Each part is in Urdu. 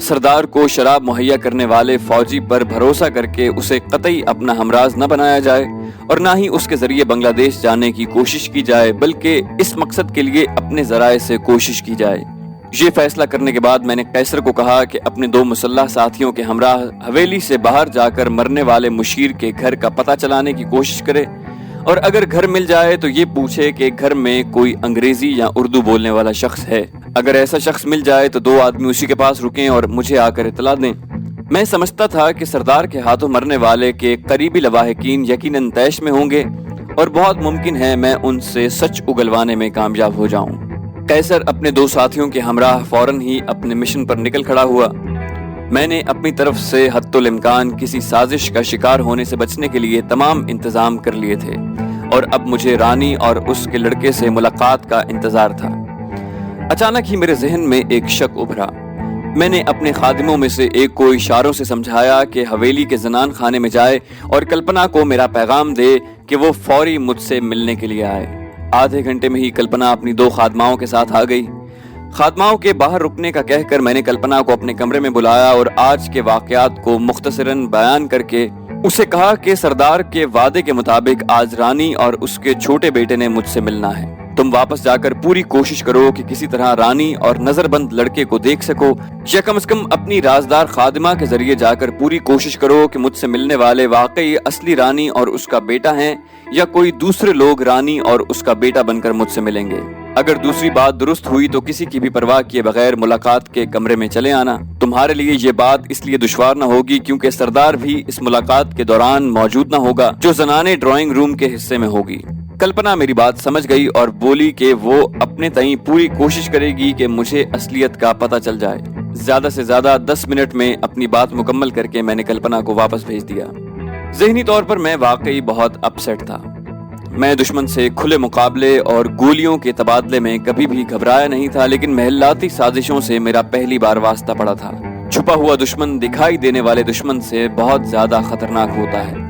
سردار کو شراب مہیا کرنے والے فوجی پر بھروسہ کر کے اسے قطعی اپنا ہمراز نہ بنایا جائے اور نہ ہی اس کے ذریعے بنگلہ دیش جانے کی کوشش کی جائے، بلکہ اس مقصد کے لیے اپنے ذرائع سے کوشش کی جائے۔ یہ فیصلہ کرنے کے بعد میں نے قیصر کو کہا کہ اپنے 2 مسلح ساتھیوں کے ہمراہ حویلی سے باہر جا کر مرنے والے مشیر کے گھر کا پتہ چلانے کی کوشش کرے، اور اگر گھر مل جائے تو یہ پوچھے کہ گھر میں کوئی انگریزی یا اردو بولنے والا شخص ہے۔ اگر ایسا شخص مل جائے تو 2 آدمی اسی کے پاس رکیں اور مجھے آ کر اطلاع دیں۔ میں سمجھتا تھا کہ سردار کے ہاتھوں مرنے والے کے قریبی لواحقین یقیناً طیش میں ہوں گے اور بہت ممکن ہے میں ان سے سچ اگلوانے میں کامیاب ہو جاؤں۔ قیصر اپنے 2 ساتھیوں کے ہمراہ فوراً ہی اپنے مشن پر نکل کھڑا ہوا۔ میں نے اپنی طرف سے حتی الامکان کسی سازش کا شکار ہونے سے بچنے کے لیے تمام انتظام کر لیے تھے، اور اب مجھے رانی اور اس کے لڑکے سے ملاقات کا انتظار تھا۔ اچانک ہی میرے ذہن میں ایک شک ابھرا۔ میں نے اپنے خادموں میں سے ایک کو اشاروں سے سمجھایا کہ حویلی کے زنان خانے میں جائے اور کلپنا کو میرا پیغام دے کہ وہ فوری مجھ سے ملنے کے لیے آئے۔ آدھے گھنٹے میں ہی کلپنا اپنی 2 خادماؤں کے ساتھ آ گئی۔ خادماؤں کے باہر رکنے کا کہہ کر میں نے کلپنا کو اپنے کمرے میں بلایا اور آج کے واقعات کو مختصراً بیان کر کے اسے کہا کہ سردار کے وعدے کے مطابق آج رانی اور اس کے چھوٹے بیٹے نے مجھ سے ملنا ہے۔ تم واپس جا کر پوری کوشش کرو کہ کسی طرح رانی اور نظر بند لڑکے کو دیکھ سکو، یا کم از کم اپنی رازدار خادمہ کے ذریعے جا کر پوری کوشش کرو کہ مجھ سے ملنے والے واقعی اصلی رانی اور اس کا بیٹا ہیں یا کوئی دوسرے لوگ رانی اور اس کا بیٹا بن کر مجھ سے ملیں گے۔ اگر دوسری بات درست ہوئی تو کسی کی بھی پرواہ کیے بغیر ملاقات کے کمرے میں چلے آنا۔ تمہارے لیے یہ بات اس لیے دشوار نہ ہوگی کیونکہ سردار بھی اس ملاقات کے دوران موجود نہ ہوگا جو زنانے ڈرائنگ روم کے حصے میں ہوگی۔ کلپنا میری بات سمجھ گئی اور بولی کہ وہ اپنے تئیں پوری کوشش کرے گی کہ مجھے اصلیت کا پتہ چل جائے۔ زیادہ سے زیادہ 10 منٹ میں اپنی بات مکمل کر کے میں نے کلپنا کو واپس بھیج دیا۔ ذہنی طور پر میں واقعی بہت اپسیٹ تھا۔ میں دشمن سے کھلے مقابلے اور گولیوں کے تبادلے میں کبھی بھی گھبرایا نہیں تھا، لیکن محلاتی سازشوں سے میرا پہلی بار واسطہ پڑا تھا۔ چھپا ہوا دشمن دکھائی دینے والے دشمن سے بہت زیادہ خطرناک ہوتا ہے۔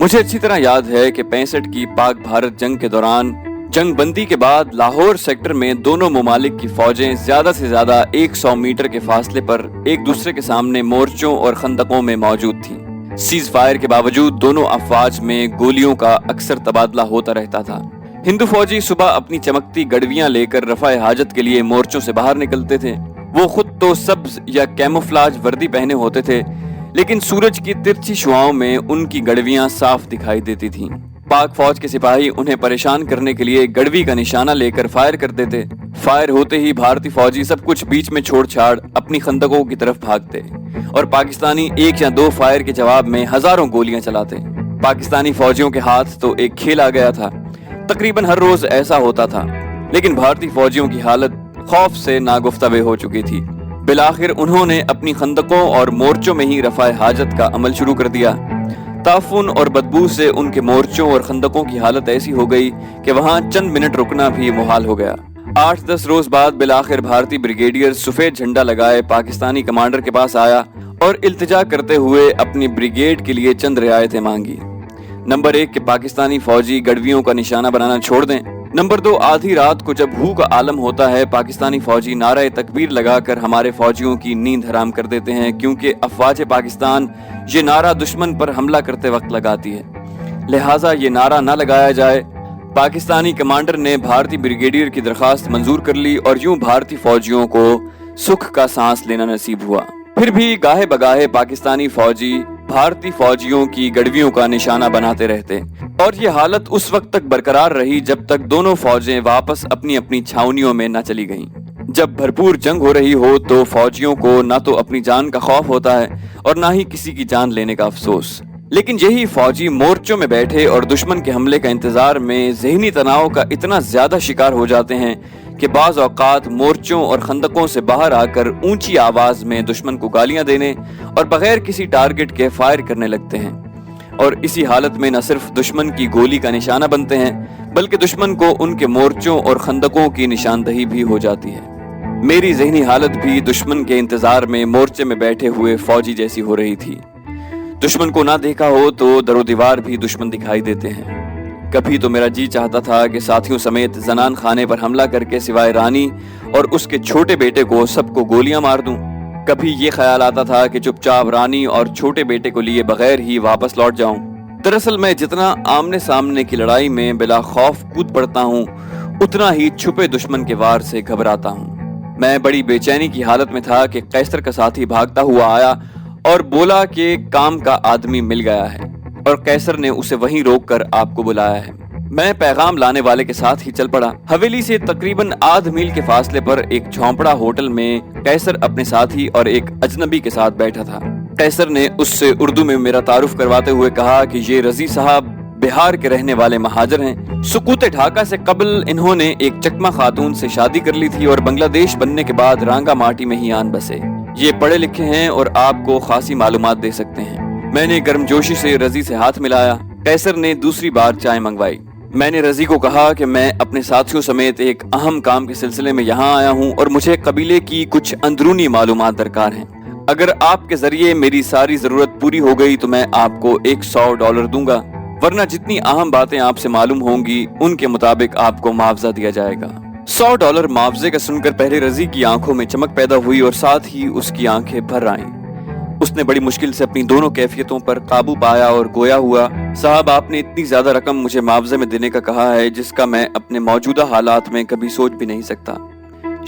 مجھے اچھی طرح یاد ہے کہ 65 کی پاک بھارت جنگ کے دوران جنگ بندی کے بعد لاہور سیکٹر میں دونوں ممالک کی فوجیں زیادہ سے زیادہ 100 میٹر کے فاصلے پر ایک دوسرے کے سامنے مورچوں اور خندقوں میں موجود تھیں۔ سیز فائر کے باوجود دونوں افواج میں گولیوں کا اکثر تبادلہ ہوتا رہتا تھا۔ ہندو فوجی صبح اپنی چمکتی گڑویاں لے کر رفع حاجت کے لیے مورچوں سے باہر نکلتے تھے۔ وہ خود تو سبز یا کیموفلاج وردی پہنے ہوتے تھے، لیکن سورج کی ترچھی شعاؤں میں ان کی گڑویاں صاف دکھائی دیتی تھیں۔ پاک فوج کے سپاہی انہیں پریشان کرنے کے لیے گڑوی کا نشانہ لے کر فائر کرتے تھے۔ فائر ہوتے ہی بھارتی فوجی سب کچھ بیچ میں چھوڑ چھاڑ اپنی خندقوں کی طرف بھاگتے اور پاکستانی 1 یا 2 فائر کے جواب میں ہزاروں گولیاں چلاتے۔ پاکستانی فوجیوں کے ہاتھ تو ایک کھیل آ گیا تھا۔ تقریباً ہر روز ایسا ہوتا تھا، لیکن بھارتی فوجیوں کی حالت خوف سے ناگفتہ ہو چکی تھی۔ بالآخر انہوں نے اپنی خندقوں اور مورچوں میں ہی رفع حاجت کا عمل شروع کر دیا۔ تعفن اور بدبو سے ان کے مورچوں اور خندقوں کی حالت ایسی ہو گئی کہ وہاں چند منٹ رکنا بھی محال ہو گیا۔ 8-10 روز بعد بالآخر بھارتی بریگیڈیئر سفید جھنڈا لگائے پاکستانی کمانڈر کے پاس آیا اور التجا کرتے ہوئے اپنی بریگیڈ کے لیے چند رعایتیں مانگی۔ نمبر 1 کہ پاکستانی فوجی گڑویوں کا نشانہ بنانا چھوڑ دیں۔ نمبر 2 آدھی رات کو جب ہو کا عالم ہوتا ہے پاکستانی فوجی نعرہ تکبیر لگا کر ہمارے فوجیوں کی نیند حرام کر دیتے ہیں، کیونکہ افواج پاکستان یہ نعرہ دشمن پر حملہ کرتے وقت لگاتی ہے، لہٰذا یہ نعرہ نہ لگایا جائے۔ پاکستانی کمانڈر نے بھارتی بریگیڈیئر کی درخواست منظور کر لی اور یوں بھارتی فوجیوں کو سکھ کا سانس لینا نصیب ہوا۔ پھر بھی گاہے بگاہے پاکستانی فوجی بھارتی فوجیوں کی گڑویوں کا نشانہ بناتے رہتے، اور یہ حالت اس وقت تک برقرار رہی جب تک دونوں فوجیں واپس اپنی اپنی چھاونیوں میں نہ چلی گئیں۔ جب بھرپور جنگ ہو رہی ہو تو فوجیوں کو نہ تو اپنی جان کا خوف ہوتا ہے اور نہ ہی کسی کی جان لینے کا افسوس، لیکن یہی فوجی مورچوں میں بیٹھے اور دشمن کے حملے کا انتظار میں ذہنی تناؤ کا اتنا زیادہ شکار ہو جاتے ہیں کہ بعض اوقات مورچوں اور خندقوں سے باہر آ کر اونچی آواز میں دشمن کو گالیاں دینے اور بغیر کسی ٹارگٹ کے فائر کرنے لگتے ہیں، اور اسی حالت میں نہ صرف دشمن کی گولی کا نشانہ بنتے ہیں بلکہ دشمن کو ان کے مورچوں اور خندقوں کی نشاندہی بھی ہو جاتی ہے۔ میری ذہنی حالت بھی دشمن کے انتظار میں مورچے میں بیٹھے ہوئے فوجی جیسی ہو رہی تھی۔ دشمن کو نہ دیکھا ہو تو در و دیوار بھی دشمن دکھائی دیتے ہیں۔ کبھی تو میرا جی چاہتا تھا کہ ساتھیوں سمیت زنان خانے پر حملہ کر کے سوائے رانی اور اس کے چھوٹے بیٹے کو سب کو گولیاں مار دوں، کبھی یہ خیال آتا تھا کہ چپ چاپ رانی اور چھوٹے بیٹے کو لیے بغیر ہی واپس لوٹ جاؤں۔ دراصل میں جتنا آمنے سامنے کی لڑائی میں بلا خوف کود پڑتا ہوں، اتنا ہی چھپے دشمن کے وار سے گھبراتا ہوں۔ میں بڑی بے چینی کی حالت میں تھا کہ قیصر کا ساتھی بھاگتا ہوا آیا اور بولا کہ کام کا آدمی مل گیا ہے اور قیصر نے اسے وہیں روک کر آپ کو بلایا ہے۔ میں پیغام لانے والے کے ساتھ ہی چل پڑا۔ حویلی سے تقریباً آدھ میل کے فاصلے پر ایک جھونپڑا ہوٹل میں قیصر اپنے ساتھی اور ایک اجنبی کے ساتھ بیٹھا تھا۔ قیصر نے اس سے اردو میں میرا تعارف کرواتے ہوئے کہا کہ یہ رضی صاحب بہار کے رہنے والے مہاجر ہیں۔ سقوط ڈھاکہ سے قبل انہوں نے ایک چکما خاتون سے شادی کر لی تھی اور بنگلہ دیش بننے کے بعد رانگا ماٹی میں ہی آن بسے۔ یہ پڑھے لکھے ہیں اور آپ کو خاصی معلومات دے سکتے ہیں۔ میں نے گرم جوشی سے رضی سے ہاتھ ملایا۔ قیصر نے دوسری بار چائے منگوائی۔ میں نے رضی کو کہا کہ میں اپنے ساتھیوں سمیت ایک اہم کام کے سلسلے میں یہاں آیا ہوں اور مجھے قبیلے کی کچھ اندرونی معلومات درکار ہیں۔ اگر آپ کے ذریعے میری ساری ضرورت پوری ہو گئی تو میں آپ کو $100 دوں گا، ورنہ جتنی اہم باتیں آپ سے معلوم ہوں گی ان کے مطابق آپ کو معاوضہ دیا جائے گا۔ $100 معاوضے کا سن کر پہلے رضی کی آنکھوں میں چمک پیدا ہوئی اور ساتھ ہی اس کی آنکھیں بھر آئیں۔ اس نے بڑی مشکل سے اپنی دونوں کیفیتوں پر قابو پایا اور گویا ہوا، صاحب آپ نے اتنی زیادہ رقم مجھے معاوضے میں دینے کا کہا ہے جس کا میں اپنے موجودہ حالات میں کبھی سوچ بھی نہیں سکتا۔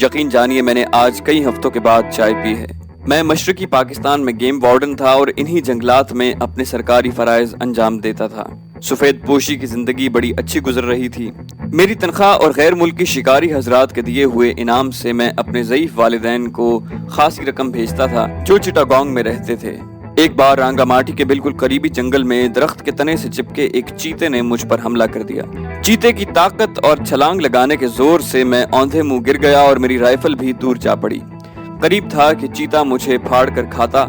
یقین جانیے میں نے آج کئی ہفتوں کے بعد چائے پی ہے۔ میں مشرقی پاکستان میں گیم وارڈن تھا اور انہی جنگلات میں اپنے سرکاری فرائض انجام دیتا تھا۔ سفید پوشی کی زندگی بڑی اچھی گزر رہی تھی۔ میری تنخواہ اور غیر ملکی شکاری حضرات کے دیے ہوئے انعام سے میں اپنے ضعیف والدین کو خاصی رقم بھیجتا تھا جو چٹاگانگ میں رہتے تھے۔ ایک بار رانگا ماٹی کے بالکل قریبی جنگل میں درخت کے تنے سے چپکے ایک چیتے نے مجھ پر حملہ کر دیا۔ چیتے کی طاقت اور چھلانگ لگانے کے زور سے میں اوندھے منہ گر گیا اور میری رائفل بھی دور جا پڑی۔ قریب تھا کہ چیتا مجھے پھاڑ کر کھاتا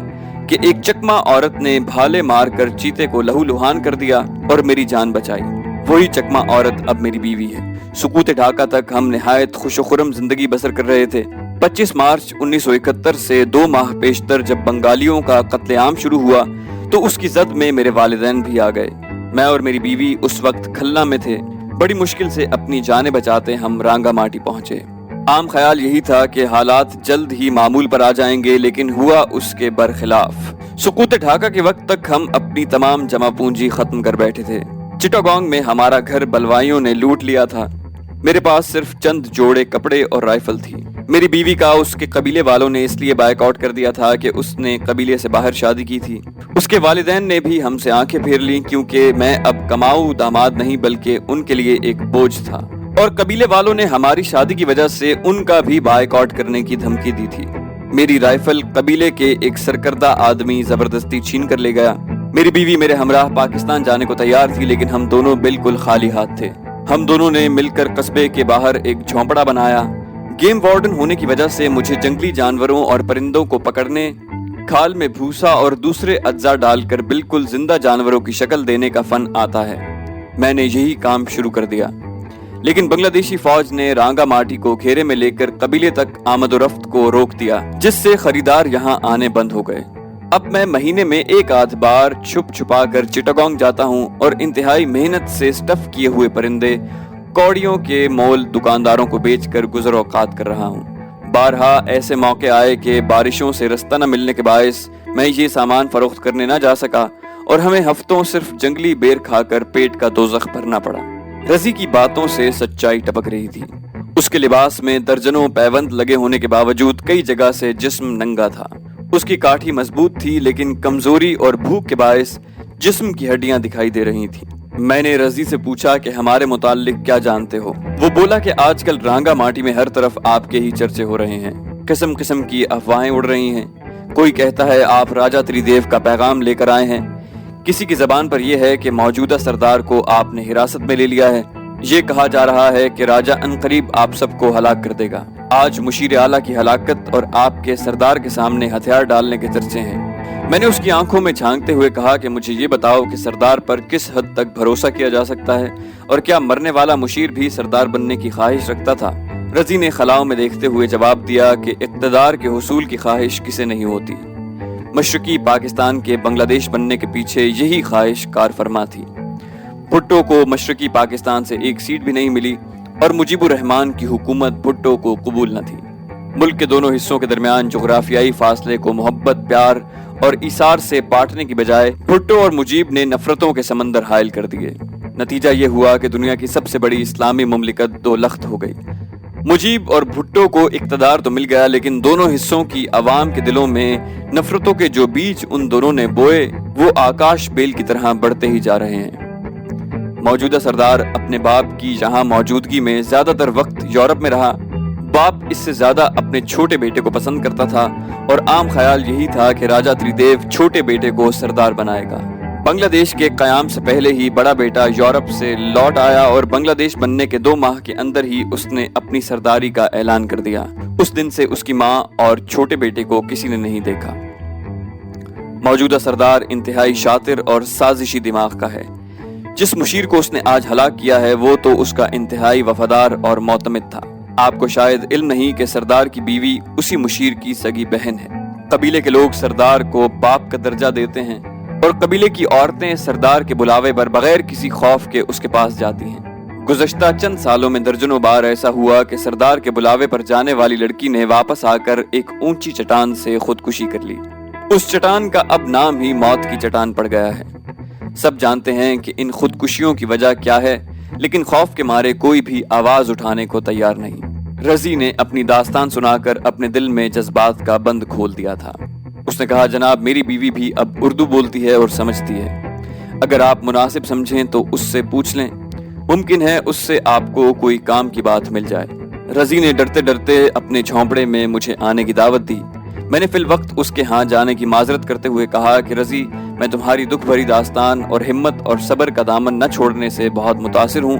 کہ ایک چکما عورت نے بھالے مار کر چیتے کو لہو لہان کر دیا اور میری جان بچائی۔ وہی چکما عورت اب میری بیوی ہے۔ سقوط ڈھاکہ تک ہم نہایت خوش و خرم زندگی بسر کر رہے تھے۔ 25 مارچ 1971 سے 2 ماہ پیشتر جب بنگالیوں کا قتل عام شروع ہوا تو اس کی زد میں میرے والدین بھی آ گئے۔ میں اور میری بیوی اس وقت کھلنا میں تھے۔ بڑی مشکل سے اپنی جانیں بچاتے ہم رانگا ماٹی پہنچے۔ عام خیال یہی تھا کہ حالات جلد ہی معمول پر آ جائیں گے، لیکن ہوا اس کے برخلاف۔ سقوط ڈھاکہ کے وقت تک ہم اپنی تمام جمع پونجی ختم کر بیٹھے تھے۔ چٹاگانگ میں ہمارا گھر بلوائیوں نے لوٹ لیا تھا۔ میرے پاس صرف چند جوڑے کپڑے اور رائفل تھی۔ میری بیوی کا اس کے قبیلے والوں نے اس لیے بائیک آؤٹ کر دیا تھا کہ اس نے قبیلے سے باہر شادی کی تھی۔ اس کے والدین نے بھی ہم سے آنکھیں پھیر لیں کیونکہ میں اب کماؤ داماد نہیں بلکہ ان کے لیے ایک بوجھ تھا، اور قبیلے والوں نے ہماری شادی کی وجہ سے ان کا بھی بائیک آؤٹ کرنے کی دھمکی دی تھی۔ میری رائفل قبیلے کے ایک سرکردہ آدمی زبردستی چھین کر لے گیا۔ میری بیوی میرے ہمراہ پاکستان جانے کو تیار تھی، لیکن ہم دونوں بالکل خالی ہاتھ تھے۔ ہم دونوں نے مل کر قصبے کے باہر ایک جھونپڑا بنایا۔ گیم وارڈن ہونے کی وجہ سے مجھے جنگلی جانوروں اور پرندوں کو پکڑنے، کھال میں بھوسا اور دوسرے اجزاء ڈال کر بالکل زندہ جانوروں کی شکل دینے کا فن آتا ہے۔ میں نے یہی کام شروع کر دیا، لیکن بنگلہ دیشی فوج نے رانگا ماٹی کو گھیرے میں لے کر قبیلے تک آمد و رفت کو روک دیا، جس سے خریدار یہاں آنے بند ہو گئے۔ اب میں مہینے میں ایک آدھ بار چھپ چھپا کر چٹاگانگ جاتا ہوں اور انتہائی محنت سے سٹف کیے ہوئے پرندے، کوڑیوں کے مول دکانداروں کو بیچ کر گزر اوقات کر رہا ہوں۔ بارہا ایسے موقع آئے کہ بارشوں سے رستہ نہ ملنے کے باعث میں یہ سامان فروخت کرنے نہ جا سکا اور ہمیں ہفتوں صرف جنگلی بیر کھا کر پیٹ کا دوزخ بھرنا پڑا۔ رضی کی باتوں سے سچائی ٹپک رہی تھی۔ اس کے لباس میں درجنوں پیوند لگے ہونے کے باوجود کئی جگہ سے جسم ننگا تھا۔ اس کی کاٹھی مضبوط تھی، لیکن کمزوری اور بھوک کے باعث جسم کی ہڈیاں دکھائی دے رہی تھیں۔ میں نے رضی سے پوچھا کہ ہمارے متعلق کیا جانتے ہو؟ وہ بولا کہ آج کل رانگا ماٹی میں ہر طرف آپ کے ہی چرچے ہو رہے ہیں، قسم قسم کی افواہیں اڑ رہی ہیں۔ کوئی کہتا ہے آپ راجہ تری دیو کا پیغام لے کر آئے ہیں، کسی کی زبان پر یہ ہے کہ موجودہ سردار کو آپ نے حراست میں لے لیا ہے۔ یہ کہا جا رہا ہے کہ راجہ عنقریب آپ سب کو ہلاک کر دے گا۔ آج مشیر اعلیٰ کی ہلاکت اور آپ کے سردار کے سامنے ہتھیار ڈالنے کے چرچے ہیں۔ میں نے اس کی آنکھوں میں جھانکتے ہوئے کہا کہ مجھے یہ بتاؤ کہ سردار پر کس حد تک بھروسہ کیا جا سکتا ہے، اور کیا مرنے والا مشیر بھی سردار بننے کی خواہش رکھتا تھا؟ رضی نے خلاؤں میں دیکھتے ہوئے جواب دیا کہ اقتدار کے حصول کی خواہش کسے نہیں ہوتی۔ مشرقی پاکستان کے بنگلہ دیش بننے کے پیچھے یہی خواہش کار فرما تھی۔ بھٹو کو مشرقی پاکستان سے ایک سیٹ بھی نہیں ملی اور مجیب الرحمان کی حکومت بھٹو کو قبول نہ تھی۔ ملک کے دونوں حصوں کے درمیان جغرافیائی فاصلے کو محبت، پیار اور ایثار سے بانٹنے کی بجائے بھٹو اور مجیب نے نفرتوں کے سمندر حائل کر دیے۔ نتیجہ یہ ہوا کہ دنیا کی سب سے بڑی اسلامی مملکت دو لخت ہو گئی۔ مجیب اور بھٹو کو اقتدار تو مل گیا، لیکن دونوں حصوں کی عوام کے دلوں میں نفرتوں کے جو بیج ان دونوں نے بوئے وہ آکاش بیل کی طرح بڑھتے ہی جا رہے ہیں۔ موجودہ سردار اپنے باپ کی جہاں موجودگی میں زیادہ تر وقت یورپ میں رہا، باپ اس سے زیادہ اپنے چھوٹے بیٹے کو پسند کرتا تھا اور عام خیال یہی تھا کہ راجہ تریدیو چھوٹے بیٹے کو سردار بنائے گا۔ بنگلہ دیش کے قیام سے پہلے ہی بڑا بیٹا یورپ سے لوٹ آیا اور بنگلہ دیش بننے کے 2 ماہ کے اندر ہی اس نے اپنی سرداری کا اعلان کر دیا۔ اس دن سے اس کی ماں اور چھوٹے بیٹے کو کسی نے نہیں دیکھا۔ موجودہ سردار انتہائی شاطر اور سازشی دماغ کا ہے۔ جس مشیر کو اس نے آج ہلاک کیا ہے وہ تو اس کا انتہائی وفادار اور معتمد تھا۔ آپ کو شاید علم نہیں کہ سردار کی بیوی اسی مشیر کی سگی بہن ہے۔ قبیلے کے لوگ سردار کو باپ کا درجہ دیتے ہیں اور قبیلے کی عورتیں سردار کے بلاوے پر بغیر کسی خوف کے اس کے پاس جاتی ہیں۔ گزشتہ چند سالوں میں درجنوں بار ایسا ہوا کہ سردار کے بلاوے پر جانے والی لڑکی نے واپس آ کر ایک اونچی چٹان سے خودکشی کر لی۔ اس چٹان کا اب نام ہی موت کی چٹان پڑ گیا ہے۔ سب جانتے ہیں کہ ان خودکشیوں کی وجہ کیا ہے، لیکن خوف کے مارے کوئی بھی آواز اٹھانے کو تیار نہیں۔ رضی نے اپنی داستان سنا کر اپنے دل میں جذبات کا بند کھول دیا تھا۔ اس نے کہا، جناب میری بیوی بھی اب اردو بولتی ہے اور سمجھتی ہے۔ اگر آپ مناسب سمجھیں تو اس سے پوچھ لیں، ممکن ہے اس سے آپ کو کوئی کام کی بات مل جائے۔ رضی نے ڈرتے ڈرتے اپنے جھونپڑے میں مجھے آنے کی دعوت دی۔ میں نے فی الوقت اس کے ہاں جانے کی معذرت کرتے ہوئے کہا کہ رضی، میں تمہاری دکھ بھری داستان اور ہمت اور صبر کا دامن نہ چھوڑنے سے بہت متاثر ہوں۔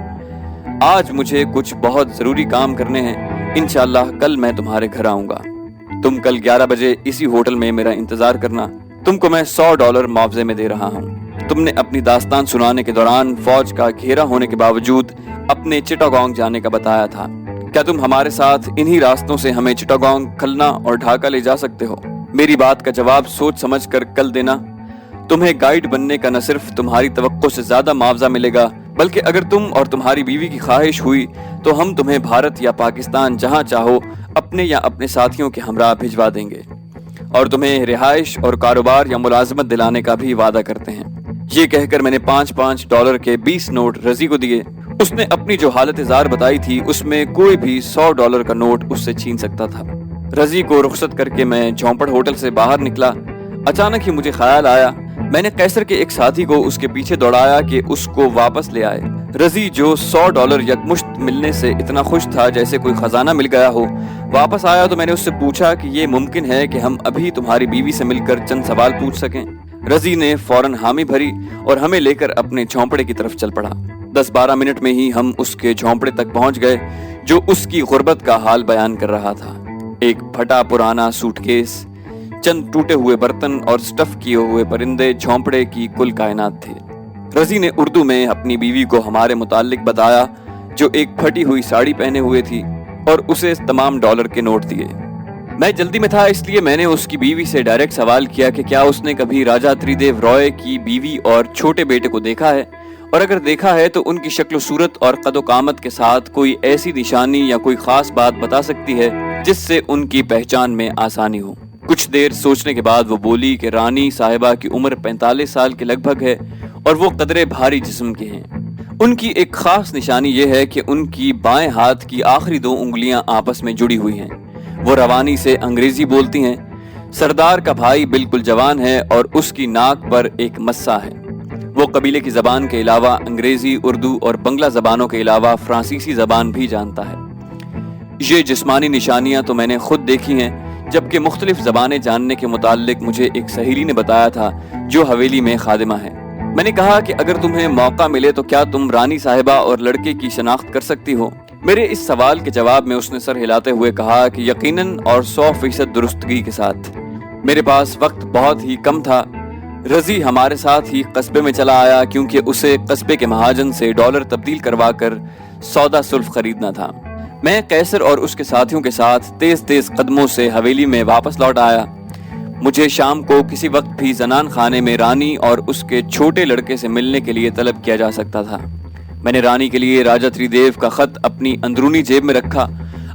آج مجھے کچھ بہت ضروری کام کرنے ہیں، انشاءاللہ کل میں تمہارے گھر آؤں گا۔ تم کل 11 بجے اسی ہوٹل میں میرا انتظار کرنا۔ تم کو میں $100 معاوضے میں دے رہا ہوں۔ تم نے اپنی داستان سنانے کے دوران فوج کا گھیرا ہونے کے باوجود اپنے چٹاگانگ جانے کا بتایا تھا۔ کیا تم ہمارے ساتھ انہی راستوں سے ہمیں چٹاگانگ، کھلنا اور ڈھاکہ لے جا سکتے ہو؟ میری بات کا جواب سوچ سمجھ کر کل دینا۔ تمہیں گائیڈ بننے کا نہ صرف تمہاری توقع سے زیادہ معاوضہ ملے گا، بلکہ اگر تم اور تمہاری بیوی کی خواہش ہوئی تو ہم تمہیں بھارت یا پاکستان جہاں چاہو اپنے یا اپنے ساتھیوں کے ہمراہ بھجوا دیں گے، اور تمہیں رہائش اور کاروبار یا ملازمت دلانے کا بھی وعدہ کرتے ہیں۔ یہ کہہ کر میں نے $5 کے 20 نوٹ رضی کو دیے۔ اس نے اپنی جو حالت زار بتائی تھی اس میں کوئی بھی $100 کا نوٹ اس سے چھین سکتا تھا۔ رضی کو رخصت کر کے میں جھونپڑ ہوٹل سے باہر نکلا۔ اچانک ہی مجھے خیال آیا، میں نے قیصر کے ایک ساتھی کو اس کے پیچھے دوڑایا کہ اس کو واپس لے آئے۔ رضی جو $100 یکمشت ملنے سے اتنا خوش تھا جیسے کوئی خزانہ مل گیا ہو، واپس آیا تو میں نے اس سے پوچھا کہ یہ ممکن ہے کہ ہم ابھی تمہاری بیوی سے مل کر چند سوال پوچھ سکیں؟ رضی نے فوراً حامی بھری اور ہمیں لے کر اپنے جھونپڑے کی طرف چل پڑا۔ 10-12 منٹ میں ہی ہم اس کے جھونپڑے تک پہنچ گئے جو اس کی غربت کا حال بیان کر رہا تھا۔ ایک پھٹا پرانا سوٹ کیس، چند ٹوٹے ہوئے برتن اور سٹف کیے ہوئے پرندے جھونپڑے کی کل کائنات تھے۔ رضی نے اردو میں اپنی بیوی کو ہمارے متعلق بتایا، جو ایک پھٹی ہوئی ساڑی پہنے ہوئے تھی، اور اسے تمام $1 کے نوٹ دیے۔ میں جلدی میں تھا، اس لیے میں نے اس کی بیوی سے ڈائریکٹ سوال کیا کہ کیا اس نے کبھی راجہ تریدیو رائے کی بیوی اور چھوٹے بیٹے کو دیکھا ہے، اور اگر دیکھا ہے تو ان کی شکل و صورت اور قد و قامت کے ساتھ کوئی ایسی نشانی یا کوئی خاص بات بتا سکتی ہے جس سے ان کی پہچان میں آسانی ہو۔ کچھ دیر سوچنے کے بعد وہ بولی کہ رانی صاحبہ کی عمر 45 سال کے لگ بھگ ہے اور وہ قدرے بھاری جسم کے ہیں۔ ان کی ایک خاص نشانی یہ ہے کہ ان کی بائیں ہاتھ کی آخری 2 انگلیاں آپس میں جڑی ہوئی ہیں۔ وہ روانی سے انگریزی بولتی ہیں۔ سردار کا بھائی بالکل جوان ہے اور اس کی ناک پر ایک مسا ہے۔ وہ قبیلے کی زبان کے علاوہ انگریزی، اردو اور بنگلہ زبانوں کے علاوہ فرانسیسی زبان بھی جانتا ہے۔ یہ جسمانی نشانیاں تو میں نے خود دیکھی ہیں، جبکہ مختلف زبانیں جاننے کے متعلق مجھے ایک سہیلی نے بتایا تھا جو حویلی میں خادمہ ہے۔ میں نے کہا کہ اگر تمہیں موقع ملے تو کیا تم رانی صاحبہ اور لڑکے کی شناخت کر سکتی ہو؟ میرے اس سوال کے جواب میں اس نے سر ہلاتے ہوئے کہا کہ یقیناً اور 100% درستگی کے ساتھ۔ میرے پاس وقت بہت ہی کم تھا۔ رضی ہمارے ساتھ ہی قصبے میں چلا آیا کیونکہ اسے قصبے کے مہاجن سے $1 تبدیل کروا کر سودا سلف خریدنا تھا۔ میں قیصر اور اس کے ساتھیوں کے ساتھ تیز تیز قدموں سے حویلی میں واپس لوٹ آیا۔ مجھے شام کو کسی وقت بھی زنان خانے میں رانی اور اس کے چھوٹے لڑکے سے ملنے کے لیے طلب کیا جا سکتا تھا۔ میں نے رانی کے لیے راجہ تریدیو کا خط اپنی اندرونی جیب میں رکھا۔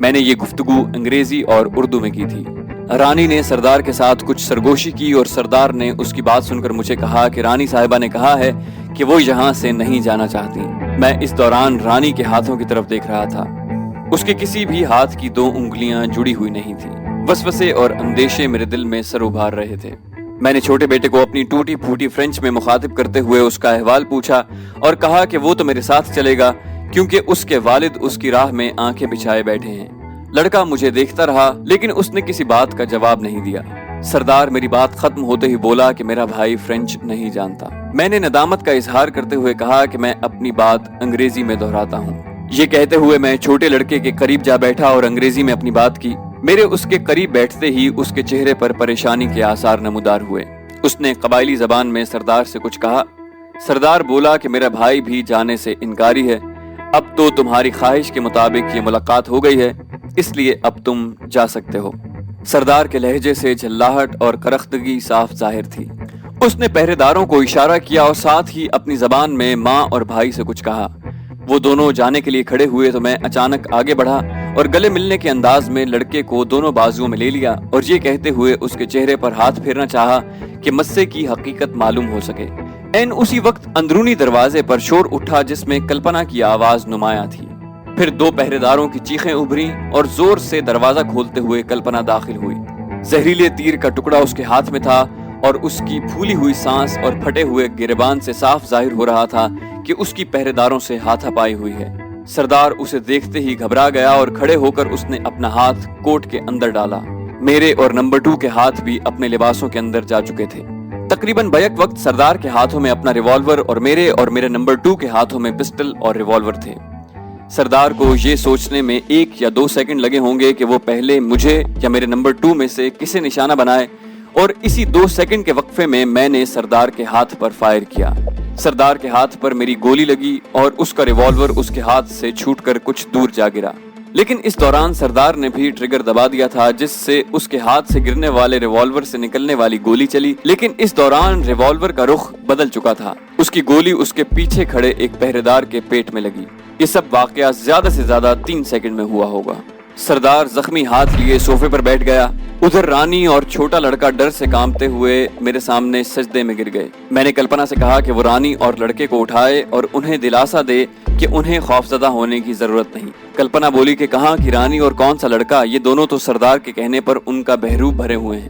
میں نے یہ گفتگو انگریزی اور اردو میں کی تھی۔ رانی نے سردار کے ساتھ کچھ سرگوشی کی اور سردار نے اس کی بات سن کر مجھے کہا کہ رانی صاحبہ نے کہا ہے کہ وہ یہاں سے نہیں جانا چاہتی۔ میں اس دوران رانی کے ہاتھوں کی طرف دیکھ رہا تھا۔ اس کے کسی بھی ہاتھ کی 2 انگلیاں جڑی ہوئی نہیں تھی۔ وسوسے اور اندیشے میرے دل میں سر ابھار رہے تھے۔ میں نے چھوٹے بیٹے کو اپنی ٹوٹی پھوٹی فرینچ میں مخاطب کرتے ہوئے اس کا احوال پوچھا اور کہا کہ وہ تو میرے ساتھ چلے گا کیونکہ اس کے والد اس کی راہ میں آنکھیں بچھائے بیٹھے ہیں۔ لڑکا مجھے دیکھتا رہا لیکن اس نے کسی بات کا جواب نہیں دیا۔ سردار میری بات ختم ہوتے ہی بولا کہ میرا بھائی فرینچ نہیں جانتا۔ میں نے ندامت کا اظہار کرتے ہوئے کہا کہ میں اپنی بات انگریزی میں دہراتا ہوں۔ یہ کہتے ہوئے میں چھوٹے لڑکے کے قریب جا بیٹھا اور انگریزی میں اپنی بات کی۔ میرے اس کے قریب بیٹھتے ہی اس کے چہرے پر پریشانی کے آثار نمودار ہوئے۔ اس نے قبائلی زبان میں سردار سے کچھ کہا۔ سردار بولا کہ میرا بھائی بھی جانے سے انکاری ہے۔ اب تو تمہاری خواہش کے مطابق یہ ملاقات ہو گئی ہے، اس لیے اب تم جا سکتے ہو۔ سردار کے لہجے سے جھلاہٹ اور کرختگی صاف ظاہر تھی۔ اس نے پہرے داروں کو اشارہ کیا اور ساتھ ہی اپنی زبان میں ماں اور بھائی سے کچھ کہا۔ وہ دونوں جانے کے لیے کھڑے ہوئے تو میں اچانک آگے بڑھا اور گلے ملنے کے انداز میں لڑکے کو دونوں بازوؤں میں لے لیا اور یہ کہتے ہوئے اس کے چہرے پر ہاتھ پھیرنا چاہا کہ مسئلے کی حقیقت معلوم ہو سکے۔ اسی وقت اندرونی دروازے پر شور اٹھا جس میں کلپنا کی آواز نمایاں تھی۔ پھر 2 پہرے داروں کی چیخیں ابھری اور زور سے دروازہ کھولتے ہوئے کلپنا داخل ہوئی۔ زہریلے تیر کا ٹکڑا اس کے ہاتھ میں تھا اور اس کی پھولی ہوئی سانس اور پھٹے ہوئے گریبان سے صاف ظاہر ہو رہا تھا کہ اس کی پہرے داروں سے ہاتھا پائی ہوئی ہے۔ سردار اسے دیکھتے ہی گھبرا گیا اور کھڑے ہو کر اس نے اپنا ہاتھ کوٹ کے اندر ڈالا۔ میرے اور نمبر 2 کے ہاتھ بھی اپنے لباسوں کے اندر جا چکے تھے۔ تقریباً بیک وقت سردار کے ہاتھوں میں اپنا ریوالور اور میرے نمبر 2 کے ہاتھوں میں پسٹل اور ریوالور تھے۔ سردار کو یہ سوچنے میں 1 یا 2 سیکنڈ لگے ہوں گے کہ وہ پہلے مجھے یا میرے نمبر 2 میں سے کسے نشانہ بنائے، اور اسی 2 سیکنڈ کے وقفے میں نے سردار کے ہاتھ پر فائر کیا۔ سردار کے ہاتھ پر میری گولی لگی اور اس کا ریوالور اس کے ہاتھ سے چھوٹ کر کچھ دور جا گرا، لیکن اس دوران سردار نے بھی ٹریگر دبا دیا تھا جس سے اس کے ہاتھ سے گرنے والے ریوالور سے نکلنے والی گولی چلی، لیکن اس دوران ریوالور کا رخ بدل چکا تھا۔ اس کی گولی اس کے پیچھے کھڑے ایک پہرے دار کے پیٹ میں لگی۔ یہ سب واقعہ زیادہ سے زیادہ 3 سیکنڈ میں ہوا ہوگا۔ سردار زخمی ہاتھ لیے صوفے پر بیٹھ گیا۔ ادھر رانی اور چھوٹا لڑکا ڈر سے کانپتے ہوئے میرے سامنے سجدے میں گر گئے۔ میں نے کلپنا سے کہا کہ وہ رانی اور لڑکے کو اٹھائے اور انہیں دلاسا دے کہ انہیں خوفزدہ ہونے کی ضرورت نہیں۔ کلپنا بولی کہ کہاں کی رانی اور کون سا لڑکا؟ یہ دونوں تو سردار کے کہنے پر ان کا بہروپ بھرے ہوئے ہیں۔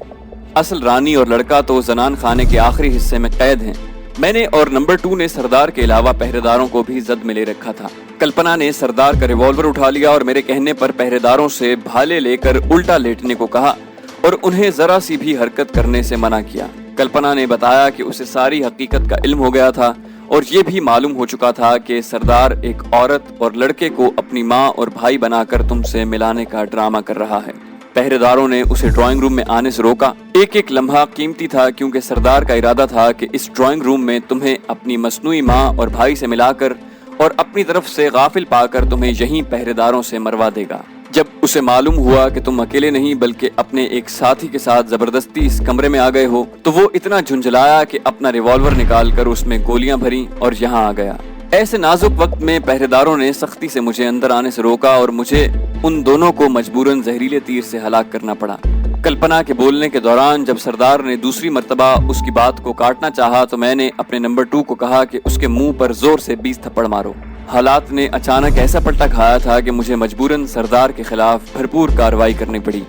اصل رانی اور لڑکا تو زنان خانے کے آخری حصے میں قید ہیں۔ میں نے اور نمبر 2 نے سردار کے علاوہ پہرے داروں کو بھی زد میں لے رکھا تھا۔ کلپنا نے سردار کا ریوالور اٹھا لیا اور میرے کہنے پر پہرے داروں سے بھالے لے کر الٹا لیٹنے کو کہا اور انہیں ذرا سی بھی حرکت کرنے سے منع کیا۔ کلپنا نے بتایا کہ اسے ساری حقیقت کا علم ہو گیا تھا اور یہ بھی معلوم ہو چکا تھا کہ سردار ایک عورت اور لڑکے کو اپنی ماں اور بھائی بنا کر تم سے ملانے کا ڈرامہ کر رہا ہے۔ پہرے داروں نے اسے ڈرائنگ روم میں آنے سے روکا۔ ایک لمحہ قیمتی تھا کیونکہ سردار کا ارادہ تھا کہ اس ڈرائنگ روم میں تمہیں اپنی مصنوعی ماں اور بھائی سے ملا کر اور اپنی طرف سے غافل پا کر تمہیں یہیں پہرے داروں سے مروا دے گا۔ جب اسے معلوم ہوا کہ تم اکیلے نہیں بلکہ اپنے ایک ساتھی کے ساتھ زبردستی اس کمرے میں آ گئے ہو تو وہ اتنا جھنجھلایا کہ اپنا ریوالور نکال کر اس میں گولیاں بھریں اور یہاں آ گیا۔ ایسے نازک وقت میں پہرے داروں نے سختی سے مجھے اندر آنے سے روکا اور مجھے ان دونوں کو مجبوراً زہریلے تیر سے ہلاک کرنا پڑا۔ کلپنا کے بولنے کے دوران جب سردار نے دوسری مرتبہ اس کی بات کو کاٹنا چاہا تو میں نے اپنے نمبر 2 کو کہا کہ اس کے منہ پر زور سے 20 تھپڑ مارو۔ حالات نے اچانک ایسا پلٹا کھایا تھا کہ مجھے مجبوراً سردار کے خلاف بھرپور کارروائی کرنی پڑی۔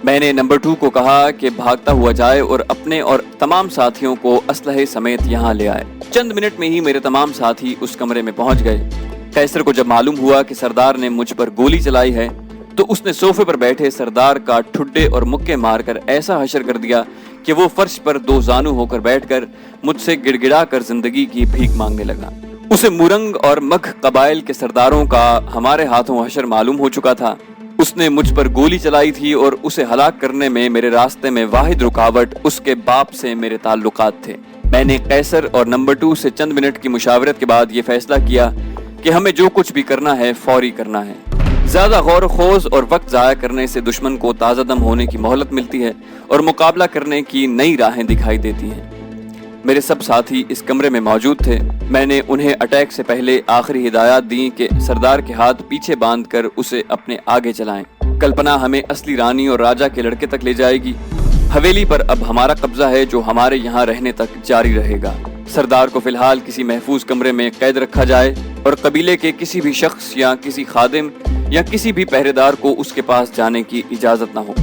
میں نے نمبر 2 کو کہا کہ بھاگتا ہوا جائے اور اپنے اور تمام ساتھیوں کو اسلحے سمیت یہاں لے آئے۔ چند منٹ میں ہی میرے تمام ساتھی اس کمرے میں پہنچ گئے۔ قیصر کو جب معلوم ہوا کہ سردار نے مجھ پر گولی چلائی ہے تو اس نے صوفے پر بیٹھے سردار کا ٹھڈے اور مکے مار کر ایسا حشر کر دیا کہ وہ فرش پر 2 زانو ہو کر بیٹھ کر مجھ سے گڑ گڑا کر زندگی کی بھیک مانگنے لگا۔ اسے مرنگ اور مگھ قبائل کے سرداروں کا ہمارے ہاتھوں حشر معلوم ہو چکا تھا۔ اس نے مجھ پر گولی چلائی تھی اور اسے ہلاک کرنے میں میرے راستے میں واحد رکاوٹ اس کے باپ سے میرے تعلقات تھے۔ میں نے قیصر اور نمبر 2 سے چند منٹ کی مشاورت کے بعد یہ فیصلہ کیا کہ ہمیں جو کچھ بھی کرنا ہے فوری کرنا ہے۔ زیادہ غور و خوض اور وقت ضائع کرنے سے دشمن کو تازہ دم ہونے کی مہلت ملتی ہے اور مقابلہ کرنے کی نئی راہیں دکھائی دیتی ہیں۔ میرے سب ساتھی اس کمرے میں موجود تھے۔ میں نے انہیں اٹیک سے پہلے آخری ہدایات دیں کہ سردار کے ہاتھ پیچھے باندھ کر اسے اپنے آگے چلائیں۔ کلپنا ہمیں اصلی رانی اور راجا کے لڑکے تک لے جائے گی۔ حویلی پر اب ہمارا قبضہ ہے جو ہمارے یہاں رہنے تک جاری رہے گا۔ سردار کو فی الحال کسی محفوظ کمرے میں قید رکھا جائے اور قبیلے کے کسی بھی شخص یا کسی خادم یا کسی بھی پہرے دار کو اس کے پاس جانے کی اجازت نہ ہو۔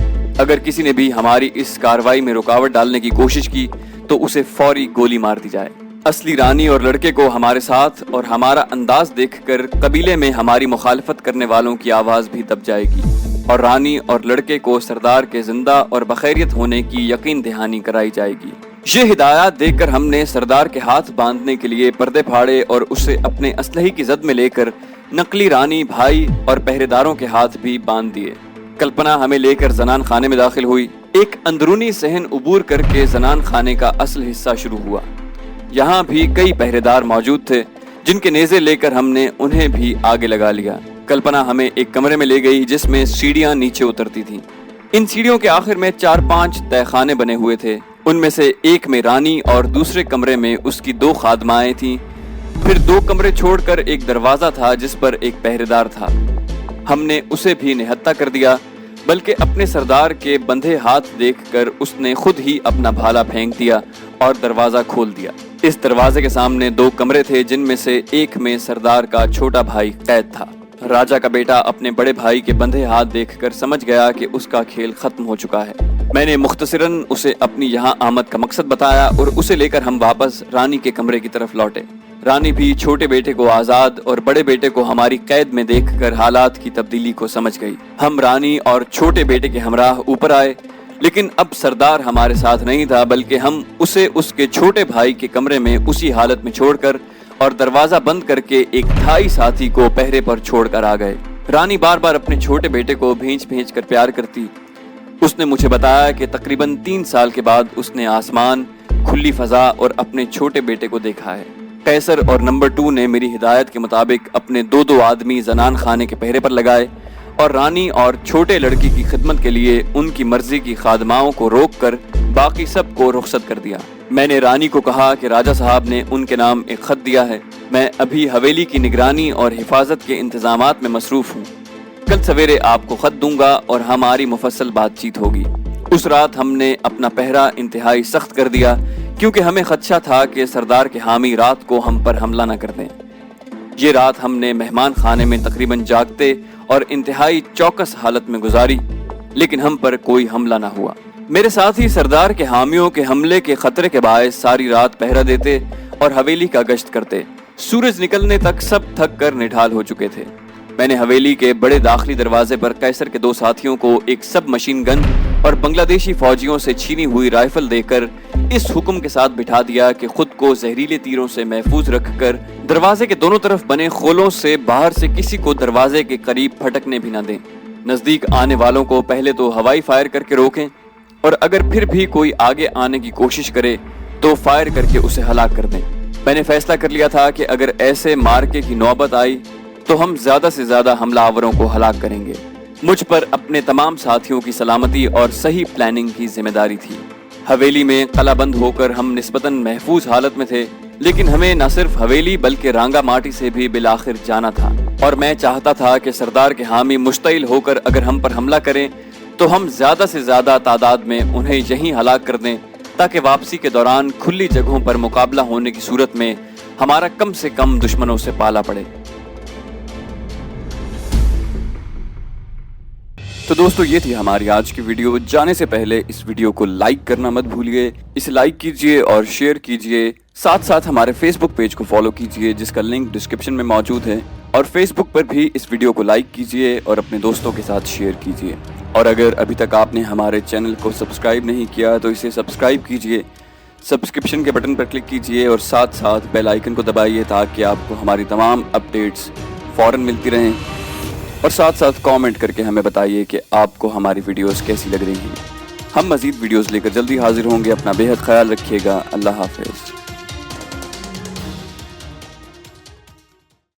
اگر کسی نے بھی ہماری اس کارروائی میں رکاوٹ ڈالنے کی کوشش کی تو اسے فوری گولی مار دی جائے۔ اصلی رانی اور لڑکے کو ہمارے ساتھ اور ہمارا انداز دیکھ کر قبیلے میں ہماری مخالفت کرنے والوں کی آواز بھی دب جائے گی اور رانی اور لڑکے کو سردار کے زندہ اور بخیریت ہونے کی یقین دہانی کرائی جائے گی۔ یہ ہدایات دے کر ہم نے سردار کے ہاتھ باندھنے کے لیے پردے پھاڑے اور اسے اپنے اسلحے کی زد میں لے کر نقلی رانی، بھائی اور پہرے داروں کے ہاتھ بھی باندھ دیے۔ کلپنا ہمیں لے کر زنان خانے میں داخل ہوئی۔ ایک اندرونی صحن عبور کر کے زنان خانے کا اصل حصہ شروع ہوا۔ یہاں بھی کئی پہرے دار موجود تھے جن کے نیزے لے کر ہم نے انہیں بھی آگے لگا لیا۔ کلپنا ہمیں ایک کمرے میں لے گئی جس میں سیڑھیاں نیچے اترتی تھیں۔ ان سیڑھیوں کے آخر میں 4-5 تہہ خانے بنے ہوئے تھے۔ ان میں سے ایک میں رانی اور دوسرے کمرے میں اس کی 2 خادمائیں تھیں۔ پھر 2 کمرے چھوڑ کر ایک دروازہ تھا جس پر ایک پہرے دار تھا۔ ہم نے اسے بھی نہتہ کر دیا، بلکہ اپنے سردار کے بندھے ہاتھ دیکھ کر اس نے خود ہی اپنا بھالا پھینک دیا اور دروازہ کھول دیا۔ اس دروازے کے سامنے 2 کمرے تھے جن میں سے ایک میں سردار کا چھوٹا بھائی قید تھا۔ راجا کا بیٹا اپنے بڑے بھائی کے بندھے ہاتھ دیکھ کر سمجھ گیا کہ اس کا کھیل ختم ہو چکا ہے۔ میں نے مختصراً اسے اپنی یہاں آمد کا مقصد بتایا اور اسے لے کر ہم واپس رانی کے کمرے کی طرف لوٹے۔ رانی بھی چھوٹے بیٹے کو آزاد اور بڑے بیٹے کو ہماری قید میں دیکھ کر حالات کی تبدیلی کو سمجھ گئی۔ ہم رانی اور چھوٹے بیٹے کے ہمراہ اوپر آئے، لیکن اب سردار ہمارے ساتھ نہیں تھا، بلکہ ہم اسے اس کے چھوٹے بھائی کے کمرے میں اسی حالت میں چھوڑ کر اور دروازہ بند کر کے ایک تھائی ساتھی کو پہرے پر چھوڑ کر آ گئے۔ رانی بار بار اپنے چھوٹے بیٹے کو بھینچ بھینچ کر پیار کرتی۔ اس نے مجھے بتایا کہ تقریباً 3 سال کے بعد اس نے آسمان، کھلی فضا اور اپنے چھوٹے بیٹے کو دیکھا ہے۔ قیصر اور نمبر 2 نے میری ہدایت کے مطابق اپنے 2 آدمی زنان خانے کے پہرے پر لگائے اور رانی اور چھوٹے لڑکی کی خدمت کے لیے ان کی مرضی کی خادماؤں کو روک کر باقی سب کو رخصت کر دیا۔ میں نے رانی کو کہا کہ راجا صاحب نے ان کے نام ایک خط دیا ہے۔ میں ابھی حویلی کی نگرانی اور حفاظت کے انتظامات میں مصروف ہوں۔ کل سویرے آپ کو خط دوں گا اور ہماری مفصل بات چیت ہوگی۔ اس رات ہم نے اپنا پہرا انتہائی سخت کر دیا کیونکہ ہمیں خدشہ تھا کہ سردار کے حامی رات کو ہم پر حملہ نہ کر دیں۔ یہ رات ہم نے مہمان خانے میں تقریباً جاگتے اور انتہائی چوکس حالت میں گزاری، لیکن ہم پر کوئی حملہ نہ ہوا۔ میرے ساتھی سردار کے حامیوں کے حملے کے خطرے کے باعث ساری رات پہرا دیتے اور حویلی کا گشت کرتے۔ سورج نکلنے تک سب تھک کر نڈھال ہو چکے تھے۔ میں نے حویلی کے بڑے داخلی دروازے پر قیصر کے 2 ساتھیوں کو ایک سب مشین گن اور بنگلہ دیشی فوجیوں سے چھینی ہوئی رائفل دے کر اس حکم کے ساتھ بٹھا دیا کہ خود کو زہریلے تیروں سے محفوظ رکھ کر دروازے کے دونوں طرف بنے خولوں سے باہر سے کسی کو دروازے کے قریب پھٹکنے بھی نہ دیں۔ نزدیک آنے والوں کو پہلے تو ہوائی فائر کر کے روکیں اور اگر پھر بھی کوئی آگے آنے کی کوشش کرے تو فائر کر کے اسے ہلاک کر دیں۔ میں نے فیصلہ کر لیا تھا کہ اگر ایسے مارکے کی نوبت آئی تو ہم زیادہ سے زیادہ حملہ آوروں کو ہلاک کریں گے۔ مجھ پر اپنے تمام ساتھیوں کی سلامتی اور صحیح پلاننگ کی ذمہ داری تھی۔ حویلی میں قلعہ بند ہو کر ہم نسبتاً محفوظ حالت میں تھے، لیکن ہمیں نہ صرف حویلی بلکہ رانگا ماٹی سے بھی بالآخر جانا تھا، اور میں چاہتا تھا کہ سردار کے حامی مشتعل ہو کر اگر ہم پر حملہ کریں تو ہم زیادہ سے زیادہ تعداد میں انہیں یہیں ہلاک کر دیں تاکہ واپسی کے دوران کھلی جگہوں پر مقابلہ ہونے کی صورت میں ہمارا کم سے کم دشمنوں سے پالا پڑے۔ تو دوستو، یہ تھی ہماری آج کی ویڈیو۔ جانے سے پہلے اس ویڈیو کو لائک کرنا مت بھولیے، اسے لائک کیجئے اور شیئر کیجئے۔ ساتھ ساتھ ہمارے فیس بک پیج کو فالو کیجئے جس کا لنک ڈسکرپشن میں موجود ہے، اور فیس بک پر بھی اس ویڈیو کو لائک کیجئے اور اپنے دوستوں کے ساتھ شیئر کیجئے۔ اور اگر ابھی تک آپ نے ہمارے چینل کو سبسکرائب نہیں کیا تو اسے سبسکرائب کیجئے، سبسکرپشن کے بٹن پر کلک کیجئے اور ساتھ ساتھ بیل آئیکن کو دبائیے تاکہ آپ کو ہماری تمام اپڈیٹس فوراً ملتی رہیں، اور ساتھ ساتھ کامنٹ کر کے ہمیں بتائیے کہ آپ کو ہماری ویڈیوز کیسی لگ رہی ہیں۔ ہم مزید ویڈیوز لے کر جلدی حاضر ہوں گے۔ اپنا بے حد خیال رکھیے گا۔ اللہ حافظ۔